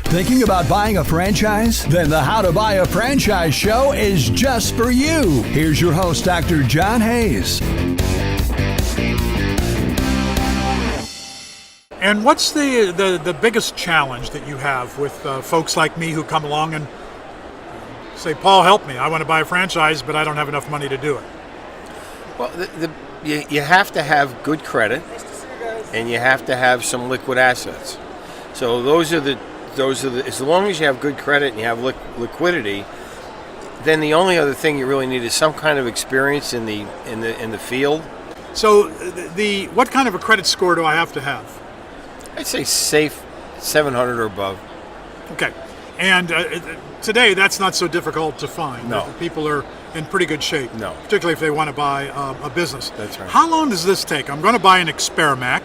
Thinking about buying a franchise? Then the How to Buy a Franchise show is just for you. Here's your host, Dr. John Hayes. And what's the biggest challenge that you have with folks like me who come along and say, Paul, help me. I want to buy a franchise, but I don't have enough money to do it. Well, you have to have good credit, and you have to have some liquid assets. So those are the as long as you have good credit and you have liquidity, then the only other thing you really need is some kind of experience in the field. So what kind of a credit score do I have to have? I'd say safe 700 or above. Okay. And today that's not so difficult to find. No. People are in pretty good shape. No. Particularly if they want to buy a business. That's right. How long does this take? I'm going to buy an Expermac,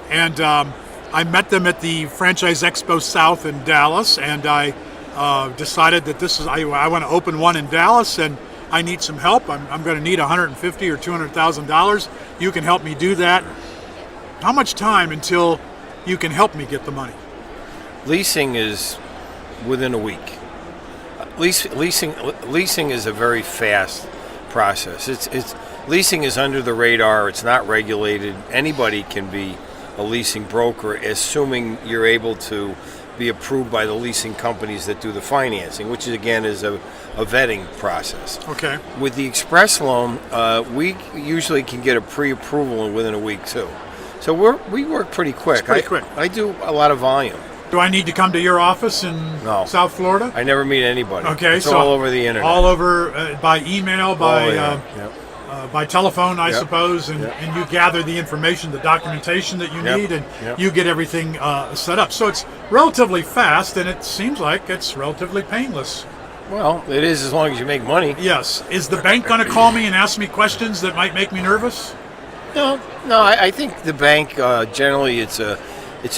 and I met them at the Franchise Expo South in Dallas, and I decided that I want to open one in Dallas, and I need some help. I'm going to need $150,000 or $200,000. You can help me do that. How much time until you can help me get the money? Leasing is within a week. Leasing is a very fast process. It's leasing is under the radar. It's not regulated. Anybody can be a leasing broker, assuming you're able to be approved by the leasing companies that do the financing, which again is a vetting process. Okay. With the express loan, we usually can get a pre-approval within a week too. So we work pretty quick. It's pretty quick. I do a lot of volume. Do I need to come to your office in South Florida? I never meet anybody. Okay, it's so all over the internet. All over by email, by telephone, I Yep. suppose, and you gather the information, the documentation that you Yep. need, and Yep. you get everything set up. So it's relatively fast, and it seems like it's relatively painless. Well, it is as long as you make money. Yes. Is the bank going to call me and ask me questions that might make me nervous? No. I think the bank generally it's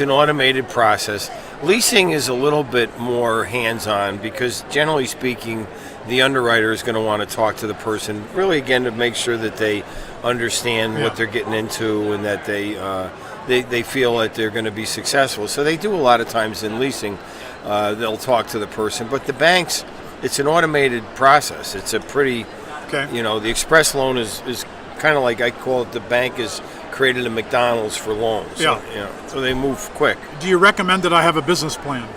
an automated process. Leasing is a little bit more hands-on because generally speaking, the underwriter is going to want to talk to the person, really again to make sure that they understand what they're getting into and that they feel that they're going to be successful. So they do a lot of times in leasing, they'll talk to the person. But the banks, it's an automated process. It's a pretty, the express loan is kind of like I call it. The bank has created a McDonald's for loans. Yeah. So they move quick. Do you recommend that I have a business plan?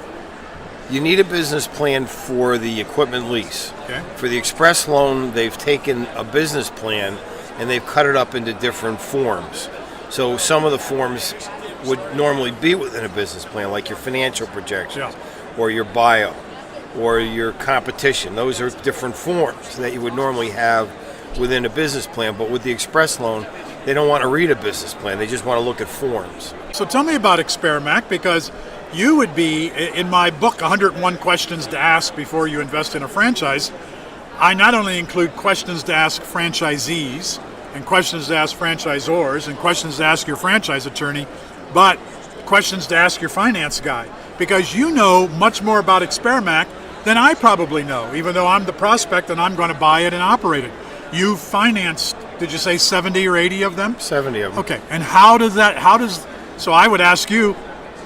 You need a business plan for the equipment lease. Okay. For the express loan, they've taken a business plan and they've cut it up into different forms. So some of the forms would normally be within a business plan, like your financial projections or your bio or your competition. Those are different forms that you would normally have within a business plan. But with the express loan, they don't want to read a business plan. They just want to look at forms. So tell me about Expermac, because you would be, in my book, 101 Questions to Ask Before You Invest in a Franchise, I not only include questions to ask franchisees and questions to ask franchisors and questions to ask your franchise attorney, but questions to ask your finance guy, because you know much more about Expermac than I probably know, even though I'm the prospect and I'm going to buy it and operate it. You financed, did you say 70 or 80 of them? 70 of them. Okay, and so I would ask you,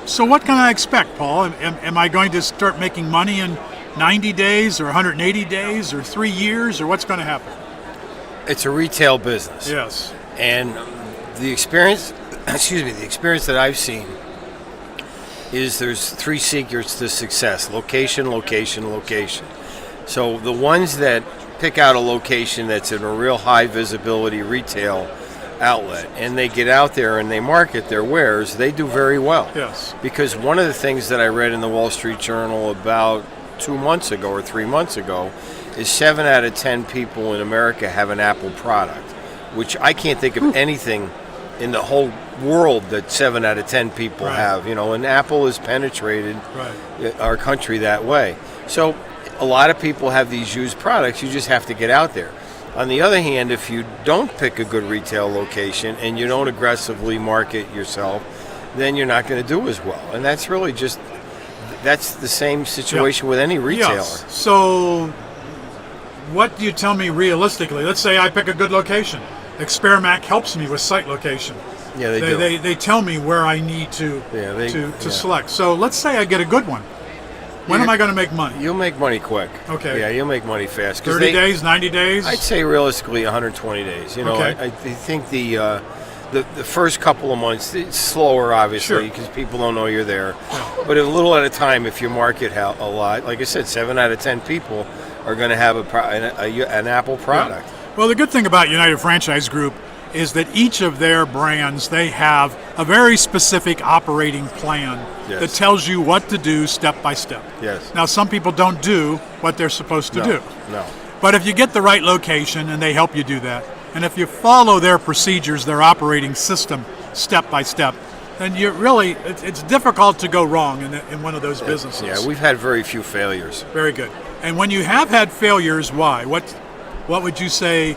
so what can I expect, Paul? Am I going to start making money in 90 days or 180 days or 3 years, or what's going to happen? It's a retail business. Yes. And the experience that I've seen is there's 3 secrets to success: location, location, location. So the ones that pick out a location that's in a real high visibility retail outlet and they get out there and they market their wares, they do very well. Yes. Because one of the things that I read in the Wall Street Journal about 2 months ago or 3 months ago is 7 out of 10 people in America have an Apple product, which I can't think of anything in the whole world that 7 out of 10 people have. And Apple has penetrated our country that way. So a lot of people have these used products. You just have to get out there. On the other hand, if you don't pick a good retail location and you don't aggressively market yourself, then you're not going to do as well. And that's really that's the same situation with any retailer. Yes. So what do you tell me realistically? Let's say I pick a good location. Expermac helps me with site location. Yeah, they do. They tell me where I need to select. So let's say I get a good one. When am I going to make money? You'll make money quick. Okay. Yeah, you'll make money fast. 30 days, 90 days? I'd say realistically 120 days. You know, Okay. I think the first couple of months, it's slower, obviously, because people don't know you're there. Yeah. But a little at a time, if you market a lot, like I said, 7 out of 10 people are going to have an Apple product. Yeah. Well, the good thing about United Franchise Group is that each of their brands, they have a very specific operating plan that tells you what to do step by step. Yes. Now, some people don't do what they're supposed to do. No. But if you get the right location and they help you do that, and if you follow their procedures, their operating system step by step, then you really, it's difficult to go wrong in one of those businesses. Yeah, we've had very few failures. Very good. And when you have had failures, why? What would you say?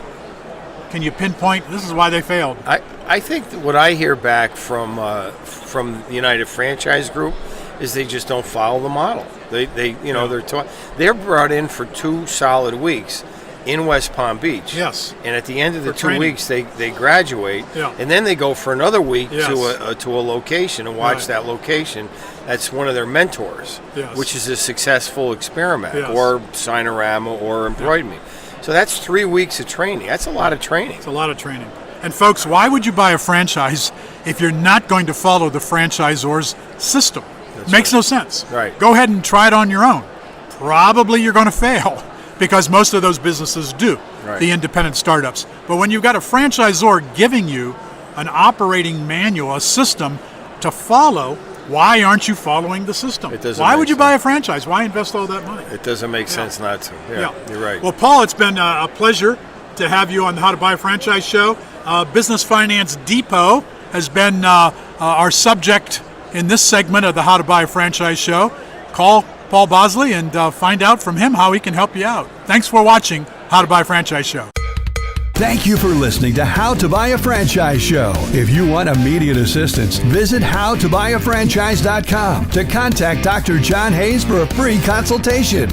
Can you pinpoint this is why they failed? I think that what I hear back from the United Franchise Group is they just don't follow the model. They're brought in for 2 solid weeks in West Palm Beach. Yes. And at the end of the For 2 training. weeks, they graduate, and then they go for another week to a location and watch that location. That's one of their mentors, which is a successful experiment or Sinorama or Embroid Me. So that's 3 weeks of training. That's a lot of training. It's a lot of training. And folks, why would you buy a franchise if you're not going to follow the franchisor's system? Makes no sense. Right. Go ahead and try it on your own. Probably you're going to fail because most of those businesses do, the independent startups. But when you've got a franchisor giving you an operating manual, a system to follow, why aren't you following the system? Why would you buy a franchise? Why invest all that money? It doesn't make sense not to. Yeah, you're right. Well, Paul, it's been a pleasure to have you on the How to Buy a Franchise show. Business Finance Depot has been our subject in this segment of the How to Buy a Franchise show. Call Paul Bosley and find out from him how he can help you out. Thanks for watching How to Buy a Franchise show. Thank you for listening to How to Buy a Franchise Show. If you want immediate assistance, visit howtobuyafranchise.com to contact Dr. John Hayes for a free consultation.